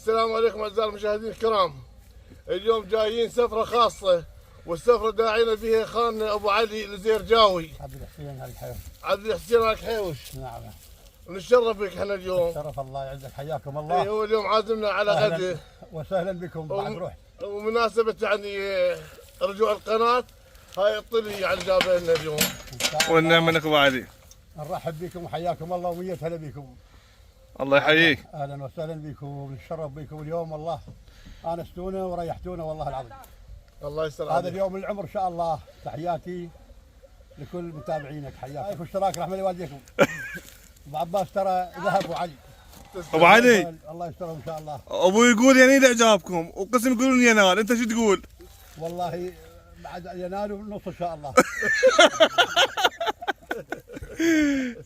السلام عليكم اعزائي المشاهدين الكرام. اليوم جايين سفره خاصه، والسفره داعينا فيها خاننا ابو علي الزيرجاوي عبد الحسين الحيوش. عبد الحسين الحيوش. نعم. نتشرف بك احنا اليوم. شرف الله يعزك، حياكم الله. هو اليوم عازمنا على غدا وسهلا بكم بعد روح. ومناسبه يعني رجوع القناه، هاي الطلي يعني جابها لنا اليوم. والنعم منك ابو علي. نرحب بكم وحياكم الله ومية هلا بكم. الله يحييك. اهلا وسهلا بكم، نتشرف بكم اليوم والله. انستونا وريحتونا والله العظيم. الله يستر هذا اليوم العمر ان شاء الله. تحياتي لكل متابعينك، حياكم. اشتراك رحمه والديكم. ابو عباس ترى ذهب ابو علي. ابو علي الله يسترهم ان شاء الله. ابو يقول يعني لاعجابكم، وقسم يقولون ينال، انت شو تقول؟ والله بعد ينالوا نص ان شاء الله.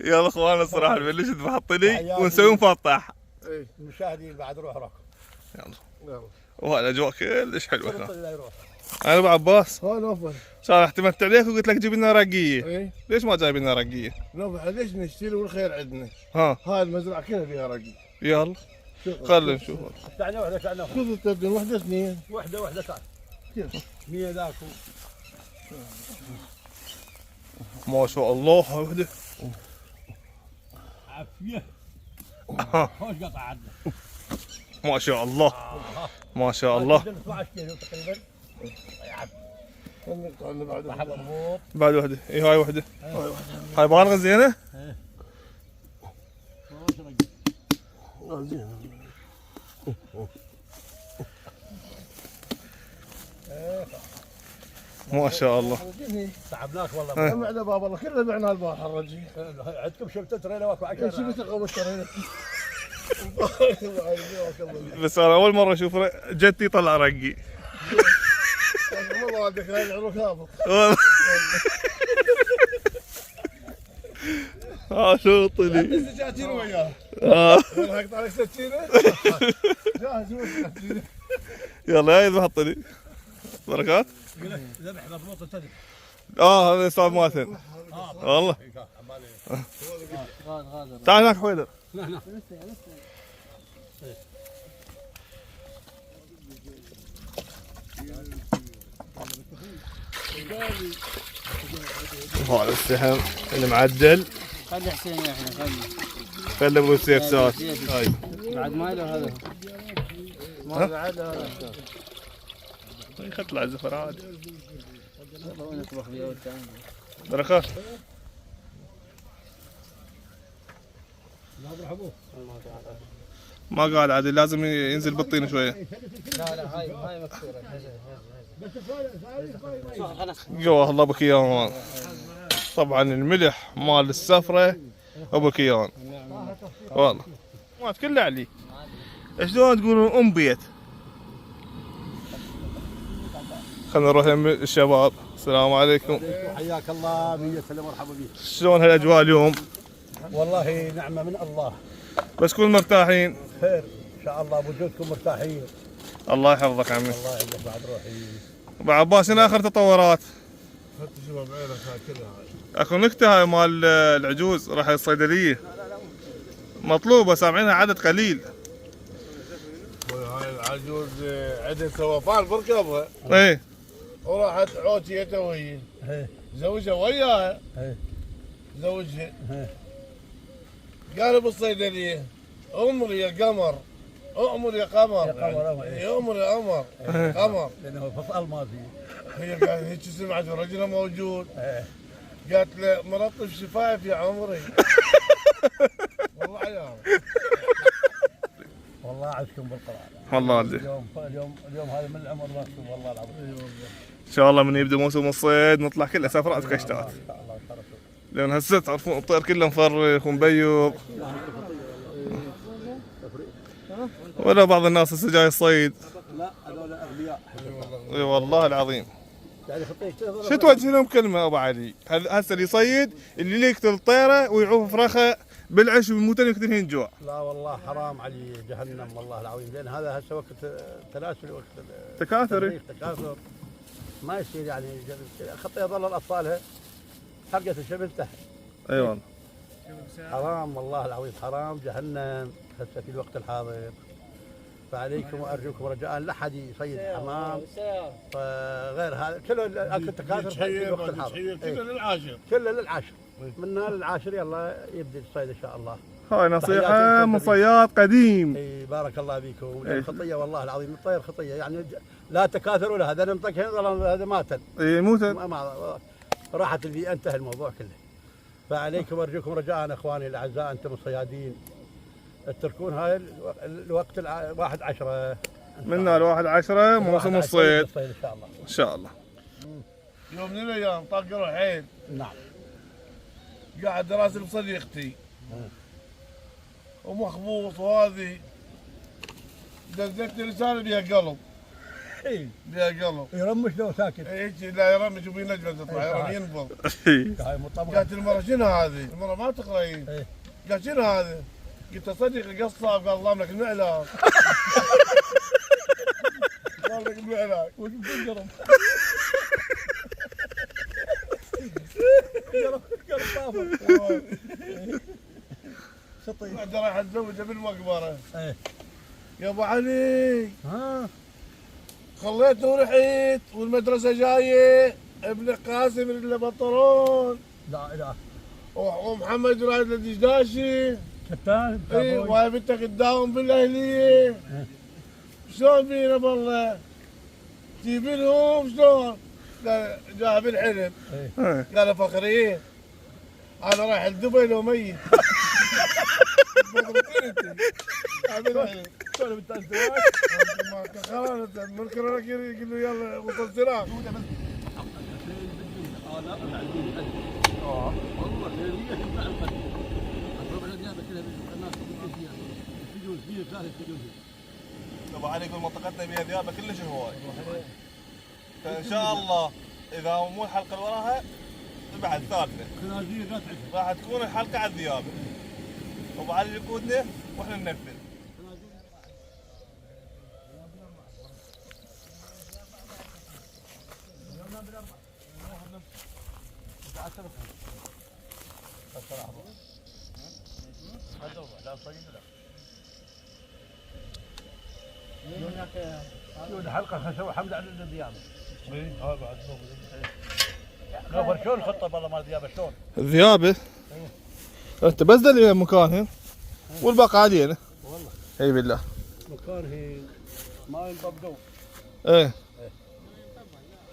يلا اخوانا الصراحه نبلش نذبح طلي ونسوي مفطح. المشاهدين بعد روح راكم. يلا. والاجواء كلش حلوه هنا. لا يروح. انا ابو عباس ها نوفل صار اعتمدت عليك وقلت لك جيب لنا رقيه. اي ليش ما جايب لنا رقيه؟ نوفل ليش نشتري والخير عندنا. ها هاي المزرعه كلها فيها رقي. يلا خلينا نشوف. تعني واحده تعني شوف التبدين وحده اثنين. واحده تعال. كيف؟ 100 ذاك. ما شاء الله هاي وحده. عافيه. خوش قطع عندنا. ما شاء الله ما شاء الله. 12 كيلو تقريبا. بعد وحده. اي هاي وحده. هاي بالغه زينه. ما شاء الله. تعبناك والله. معنا باب الله كله بعنا البارحه الرجي. عندكم شبتة ترينا واكو عكا. شفت القوه ترى. بس انا اول مره اشوف جدي طلع رقي. والله والدك هاي العروق هابط. شو طلي. السكاكين وياه. والله اقطع لك سكينه. جاهز هو السكينه. يلا يا يذبح الطلي. بركات. ذبح مضبوط التدري. هذا صعب ماثل. والله. تعال هناك حويدر. هذا السهم المعدل. خلي حسين يا احنا خلي ابو سيف ساس. هاي بعد ما له هذا ما بعد له هذا. يطلع الزفر عادي. والله نطبخ فيه والثاني. بركات. ما قاعد عادي، لازم ينزل بالطين شويه. لا هاي مكسوره. جواه الله بكيان. طبعا الملح مال السفره ابو كيان. والله ما كله علي. شلون تقولون ام بيت؟ خلينا نروح يم الشباب. السلام عليكم. حياك الله، مية سلام مرحبا بك. شلون هالاجواء اليوم؟ والله نعمه من الله. بس كل مرتاحين؟ خير ان شاء الله، بوجودكم مرتاحين. الله يحفظك عمي. الله يعزك بعد روحي. ابو عباس شنو اخر تطورات؟ حتى شباب عيلك هاي كلها هاي. اكو نكته هاي مال العجوز راح الصيدليه مطلوبه، سامعينها عدد قليل. هاي العجوز عندها سوافان بركبها. ايه وراحت عوتيته وهي. زوجها وياها. زوجها. قالوا بالصيدليه امر يا قمر، امر يا قمر، امر يا قمر، قمر. لانه فصل ما في. هي قالت هيك سمعت رجلها موجود. قالت له مرطف شفايف يا عمري. والله عيال. والله عزكم بالقران. والله عندي. اليوم هذا من العمر ما تشوف والله العظيم. ان شاء الله من يبدا موسم الصيد نطلع كله سفرات وكشتات. ان شاء الله يشرفك. لان هسه تعرفون الطير كله مفرخ ومبيض. ولا بعض الناس هسه جاي الصيد. لا هذول اغبياء. اي والله العظيم. يعني خطيك شو توجه لهم كلمه ابو علي؟ هسه اللي يصيد اللي يقتل الطيره ويعوف فرخه بالعش ويموتون يقتلهن جوع. لا والله حرام علي جهنم والله العظيم، لان هذا هسه وقت تلاسل، وقت تكاثر. تكاثر ما يصير يعني. خطيه ظل الاطفالها حرقه الشمس تحت. اي والله. حرام والله العظيم، حرام جهنم هسه في الوقت الحاضر. فعليكم وارجوكم رجاء لا حد يصيد حمام غير هذا كله اكل التكاثر في الوقت الحاضر. كله للعاشر. كله للعاشر. من هنا للعاشر يلا يبدا الصيد ان شاء الله. هاي نصيحة من صياد قديم. اي بارك الله بيكم. الخطيه والله العظيم الطير خطيه يعني لا تكاثر ولا هذا ننطق هذا ماتن. اي موتن. راحت البيئه انتهى الموضوع كله. فعليكم وارجوكم رجاء اخواني الاعزاء انتم الصيادين اتركون هاي الوقت 1/10 من 1/10 موسم الصيد ان شاء الله. ان شاء الله. يوم من الايام طاق روحين نعم. قاعد راسل بصديقتي ومخبوط وهذه دزت لي رساله بها قلب. اي بها قلب يرمش لو ساكت. هيك لا يرمش وبي نجمه تطلع يرمي ينفض. هاي مطبقه. قالت المره شنو هذه؟ المره ما تقرأين. إيه. قالت شنو هذا؟ قلت له صديقي قصاب قال الله لك المعلاق. قال لك المعلاق. قرب طافر. خطير. بعد رايح اتزوجه بالمقبره. ايه. يا ابو علي ها خليته ورحت والمدرسه جايه ابن قاسم اللي بطرون لا اله. ومحمد رايد الدشداشي. كتان. اي وهاي بنتك تداوم بالاهليه. شلون بينا بالله؟ تجيب لهم شلون؟ قال جاء بالحلم. قال فخري انا رايح لدبي لو ميت. شلون انت الزواج؟ خلاص منكر لك يقول له يلا وصل سلاح. ابو علي يقول منطقتنا بها ذيابه كلش هواي. فان شاء الله اذا مو الحلقه اللي وراها بعد ثالثه راح تكون الحلقه على الذيابه. ابو علي يقودنا واحنا ننفذ. الحلقه نسوي حمد على الذيابه. غفر شلون الخطه والله مال الذيابه شلون؟ الذيابه انت بس دليل مكانهن والباقي علينا. والله اي بالله. مكانه ما ينطبقوا. ايه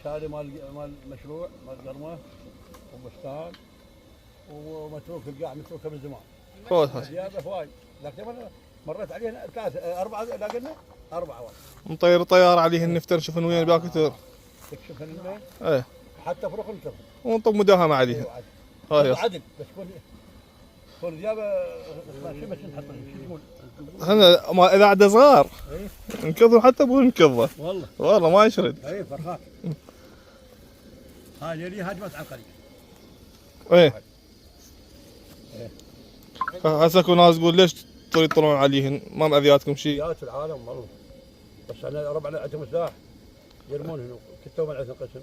شاري مال مشروع مال قرمه وبستان ومتروك القاع متروكه من زمان. خذ هاي الذيابه هواي لكن مريت عليها 3 4 لقينا 4 واحد. مطير طيار عليهن نفتر شوفن وين باكثر. تكشف الماء ايه حتى فرق الكرم ونطب مداهمه عليهن. هاي عدل بس كون ذيابه شو بس نحط شو تقول؟ احنا ما اذا عده صغار نكظه حتى ابو نكظه والله ما يشرد. اي فرخات. هاي اللي هاجمت على القريه. ايه هسه اكو ناس تقول ليش يطلعون عليهن ما مأذياتكم شيء؟ مأذيات العالم والله بس احنا ربعنا عندهم سلاح يرمونهن كتوهم عندهم قسم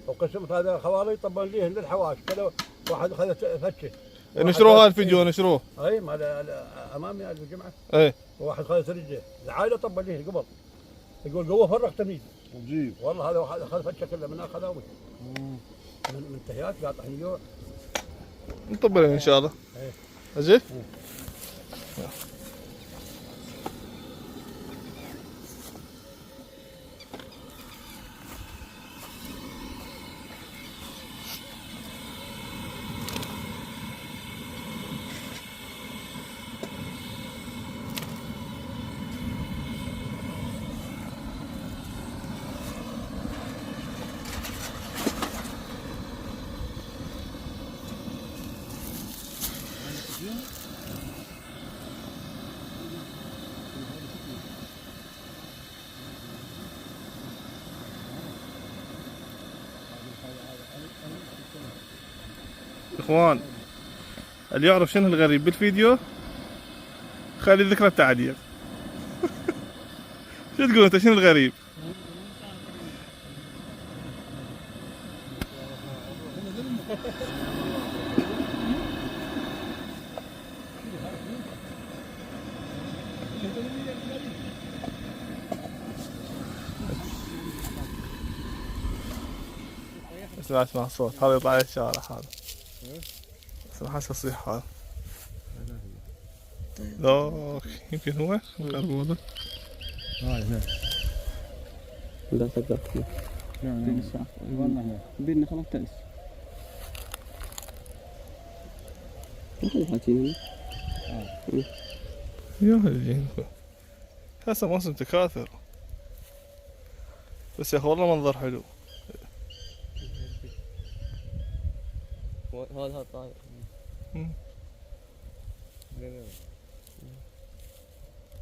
وقسم هذا خوالي طبون ليهن للحواش كله واحد اخذ فتشه. نشروه الفيديو نشروه. اي مال امامي الجمعه. ايه وواحد خذ رجله العائله طبل ليه قبل يقول قوه فرق تمييز. عجيب والله هذا واحد اخذ فتشه كله من اخذها ومشى. من انتهيات قاطع نيوع. نطبل ان شاء الله. ايه اجي اخوان اللي يعرف شنو الغريب بالفيديو خلي الذكرى التعليق. شو تقول انت شنو الغريب؟ اسمع صوت هذا يطلع على الشارع هذا. اسمع حس يصيح هذا. ذوك يمكن هو القربوده. لا تقدر والله بيننا خلاص تأس ما حد حاكيني يا هالجين هسه موسم تكاثر بس يا اخي والله منظر حلو. هذا طاير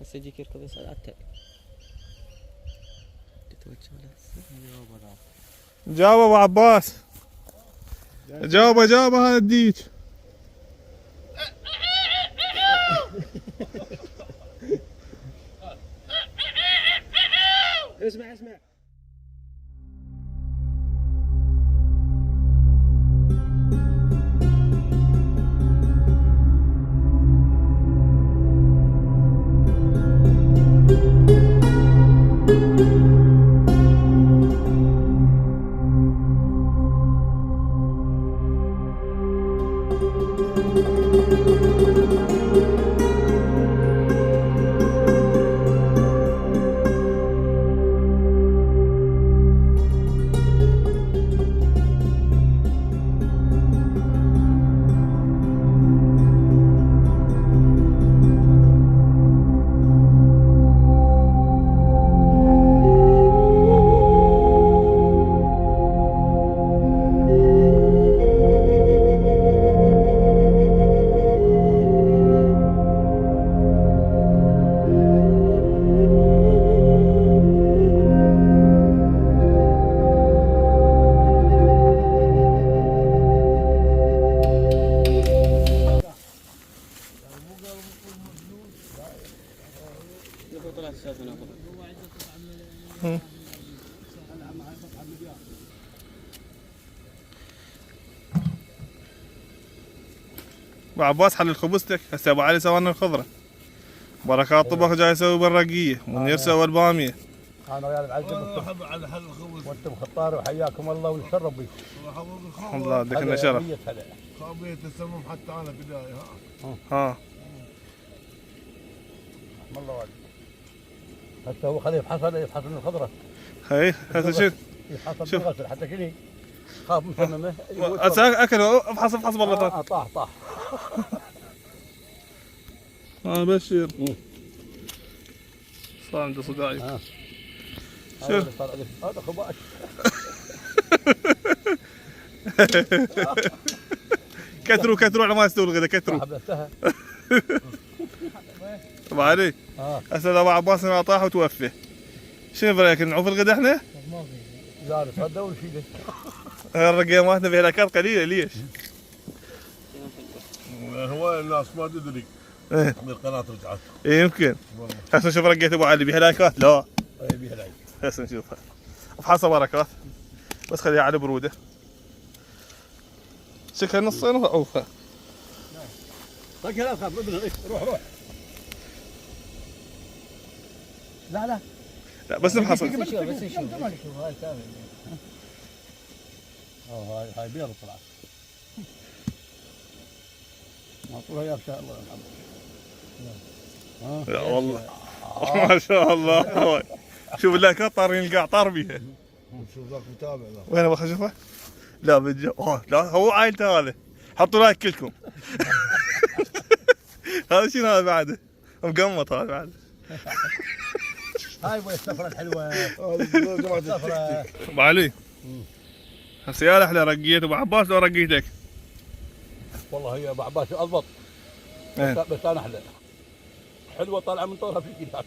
هسه يجيك يركض يصعد على التل تتوجه له جاوب ابو عباس جاوب هذا الديك. اسمع ابو عباس حل خبزتك. هسه ابو علي سوى لنا الخضره. بركات طبخ جاي يسوي بالرقيه. منير سوى الباميه. انا ويا العزم على حل الخبز وانتم خطار وحياكم الله ونشرب بيكم. الحمد لله عندك لنا شرف. خابية السمم حتى انا بدايه ها الله والد. هسه هو خليه يفحص من الخضره. هي هسه شوف يفحص بالغسل حتى شنو خاف مسممه. هسه اكله افحص والله. طاح بشير صار عنده صداعي. شوف هذا خباش. كثروا على ما يستوي الغداء كثروا. ابو علي هسه ابو عباس ما طاح وتوفى. شنو برايك نعوف الغداء احنا؟ لا نتغدى ونشيله. الرقيه مالتنا بهلاكات قليله ليش؟ هو الناس ما تدري بالقناه رجعت. يمكن هسه نشوف رقيه ابو علي بهلاكات. لا بهلاك هسه نشوفها. افحصها بركات بس خليها على بروده. شكلها نصين وعوفها. طقها لا تخاف روح لا بس نفحصها. بس نشوف هاي كامل. هاي بيض طلعت. معطوها يا شاء الله يا والله ما شاء الله. شوف اللاكات طارين القاع طار بيها. شوف ذاك متابع ذاك. وين ابغى اشوفه؟ لا بالجو. لا هو عائلته هذا. حطوا لايك كلكم. هذا شنو هذا بعده؟ مقمط هذا بعده. هاي السفرة الحلوة. السفرة. ابو علي هسه يا احلى رقيه ابو عباس لو رقيتك. والله هي ابو عباس اضبط. بس انا احلى. حلوة طالعة من طورها في الكتاب.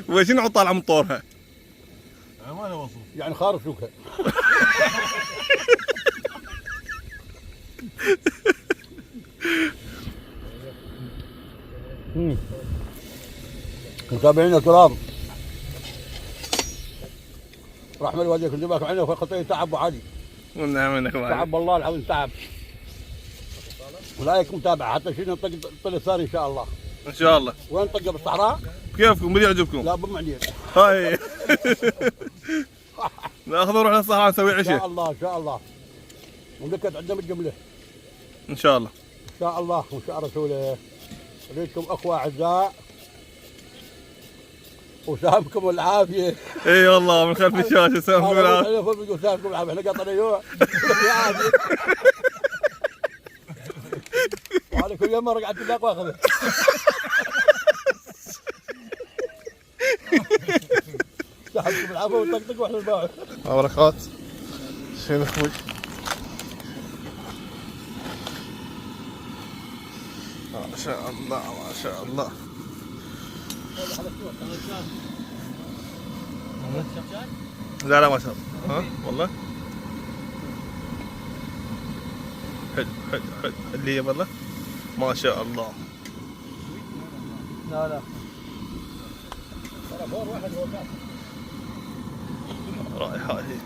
وشنو طالعه من طورها؟ ما له وصف. يعني خارج شوكها. متابعينا الكرام رحمة والديك الجباك عينه في خطيه تعب ابو علي. والنعم منك ابو علي. تعب والله العظيم تعب. ولايك متابعة حتى شنو نطق الطل الثاني ان شاء الله. ان شاء الله. وين نطقه بالصحراء؟ كيفكم؟ بدي يعجبكم. لا بمعنيين. هاي ناخذ نروح للصحراء نسوي ان شاء عشاء الله ان شاء الله. ونكت عندنا الجمله ان شاء الله. ان شاء الله وان شاء رسوله. اريدكم اخوه اعزاء وسامكم العافيه. اي والله من خلف الشاشه سامكم العافيه. سامكم العافيه. احنا قطعنا يوم وعلى كل يوم رقعت الباق واخذه. سامكم العافيه وطقطق واحنا نباع. بركات. شنو اخوي؟ ما شاء الله ما شاء الله. لا لا ما شاء الله. ها والله حلو حلو حلو اللي هي والله ما شاء الله. لا لا ترى فور واحد هو كاس. رائحة هي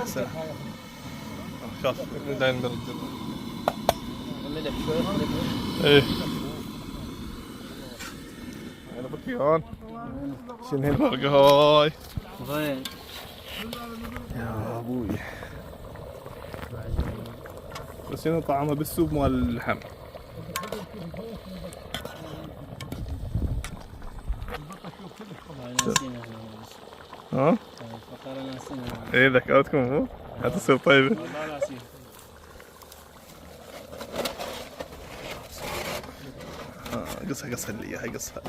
احسن. شاف داين برد. ملح شوي. ايه انا بكيان. شنو هالفرقة هاي؟ وين؟ يا ابوي بس هنا طعمها بالسوب مال اللحم. ها؟ فقرة ناسينها. ايه ذكرتكم مو؟ حتصير طيبة. والله ناسينها. قصها قصها اللي اياها قصها.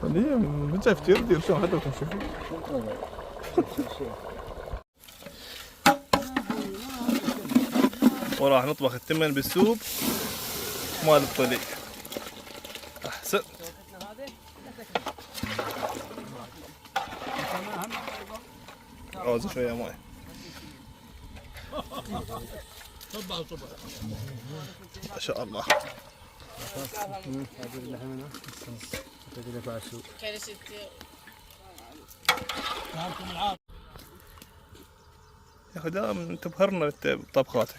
هي من شايف كثير دير شو حتى تشوفوا. وراح نطبخ التمن بالسوب مال الطلي. احسن. عاوز شوية ماي. ما شاء الله. يا اخي دائما تبهرنا بطبخاتك.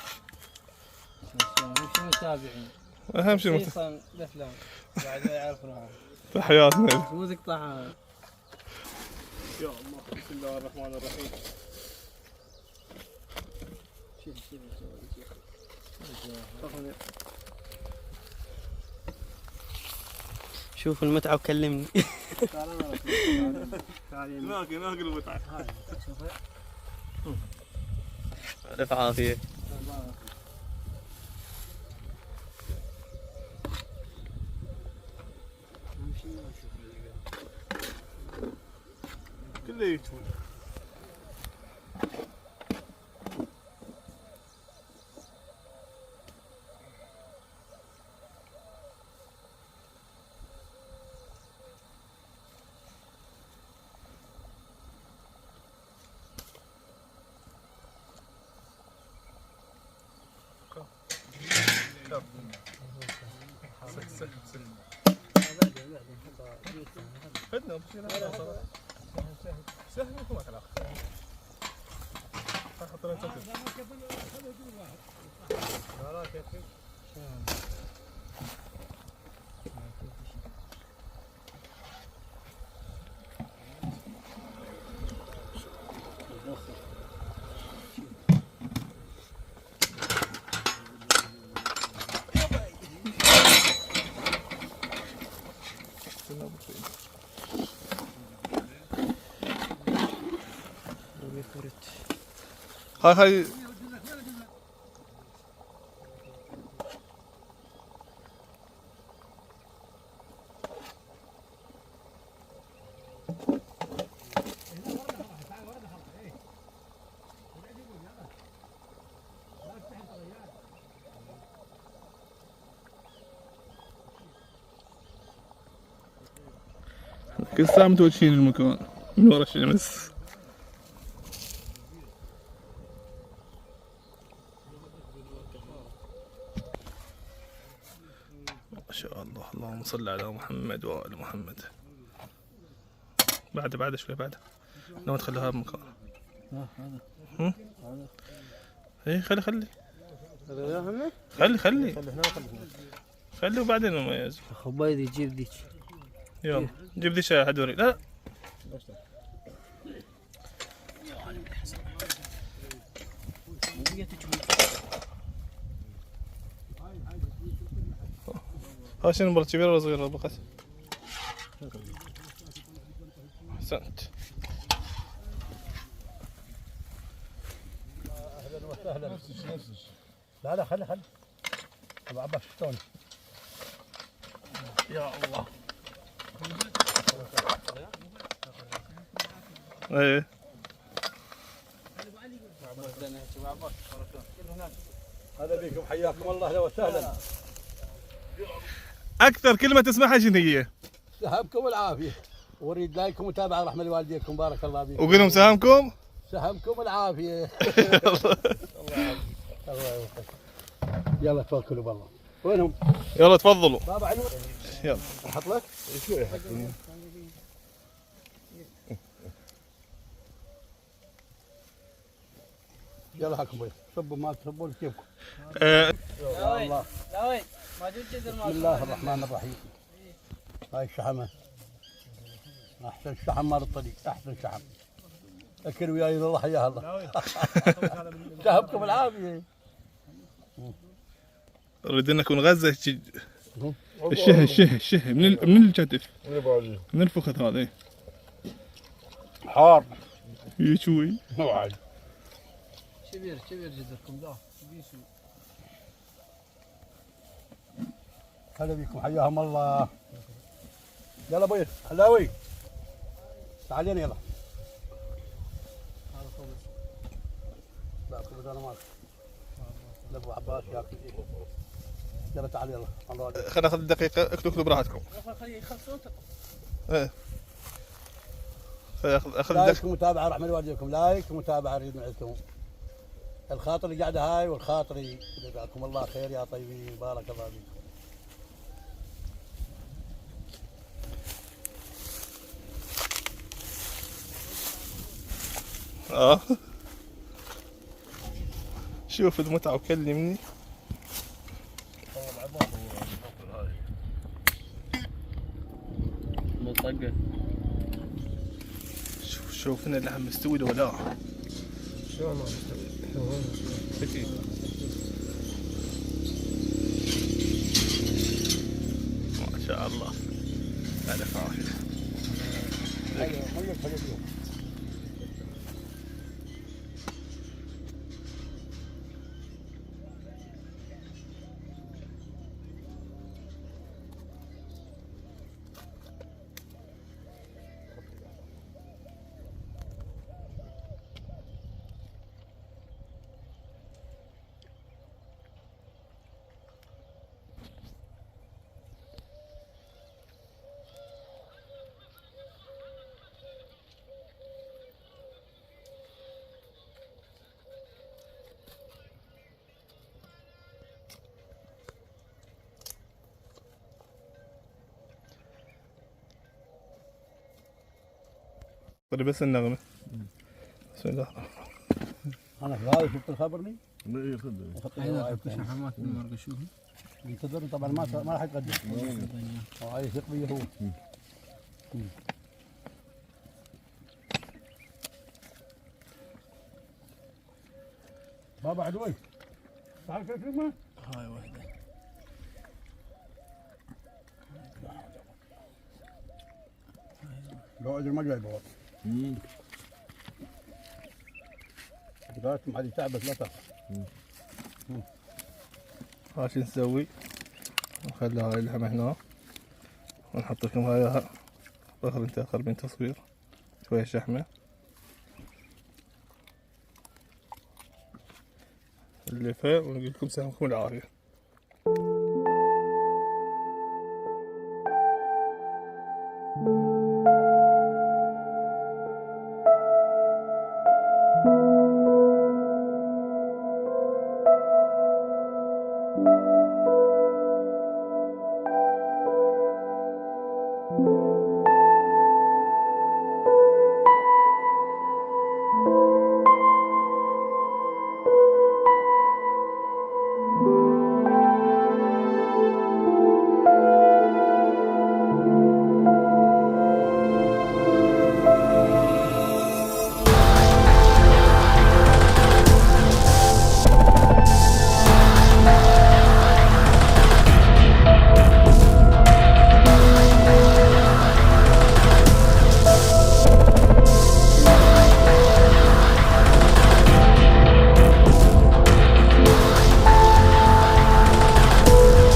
شو متابعين؟ اهم شيء خصوصا الافلام بعد ما يعرفونها. تحياتنا. مو تقطعها. يا الله بسم الله الرحمن الرحيم. شوف المتعة وكلمني. ناقل المتعة. ألف عافية. كله يجون. خدنا بشينا سهل وما علاقة. حط لنا سكر. لا كيف هاي كل ساعة متوجهين المكان من ورا الشمس. ما شاء الله، اللهم صل على محمد وآل محمد. بعد شوي بعد. لو تخليها بمكان. ايه خلي خلي وبعدين نميز. خبايدي جيب ديك. يلا جيب دي شاي حدوري. لا ها شنو مرة كبيرة ولا صغيرة بقت؟ احسنت. اهلا وسهلا. لا خلي ابو عباس شلون؟ يا الله. ايه هلا بكم، حياكم الله، اهلا وسهلا. اكثر كلمة تسمعها شنو هي؟ سهمكم العافيه، واريد لايكم ومتابعه رحمه لوالديكم، بارك الله فيكم. وقول لهم سهامكم. سهمكم العافيه. الله يوفقك. يلا توكلوا بالله. وينهم؟ يلا تفضلوا. بابا عنو. يلا احط لك؟ شوي يلا هاكم بيت، صبوا ما تصبون كيفكم. يا الله. بسم الله الرحمن الرحيم. هاي الشحمه. احسن شحم مال الطريق، احسن شحم. اكل وياي الله حياه الله. سهمكم العافيه. نريد نكون غزة الشه من الكتف، من الفخذ هذا. حار. شوي نوعي. كبير جدركم ذا. هلا بكم، حياهم الله. يلا بيت حلاوي، تعالين يلا. لا خبز انا مالك. ابو عباس ياكل. يلا تعال يلا. خلينا ناخذ دقيقة، اكلوا براحتكم. ايه اخذ لايك ومتابعة رحمة والديكم، لايك ومتابعة اريد من عندكم. الخاطر اللي قاعدة هاي والخاطر جزاكم الله خير يا طيبين، بارك الله فيكم. شوف المتعة وكلمني. مطقة. شوفنا اللحم مستوي لو لا. شلون ما مستوي؟ ما شاء الله. ألف عافية. طيب بس النغمة. بسم الله. انا في هذا شفت الخبرني؟ اي خذ. هذا حط شحمات المرقة شوفي. ينتظر طبعا ما راح يتقدم. هاي يثق بي هو. بابا عدوي تعال كيف يمه؟ هاي واحدة. قاعد ما جاي بابا. قالت محل تعبت لا تخاف. شو نسوي؟ نخلي هاي اللحمة هنا ونحط لكم هاي اخر انت قربين تصوير شوية شحمة اللفة ونقول لكم سلامكم العافية.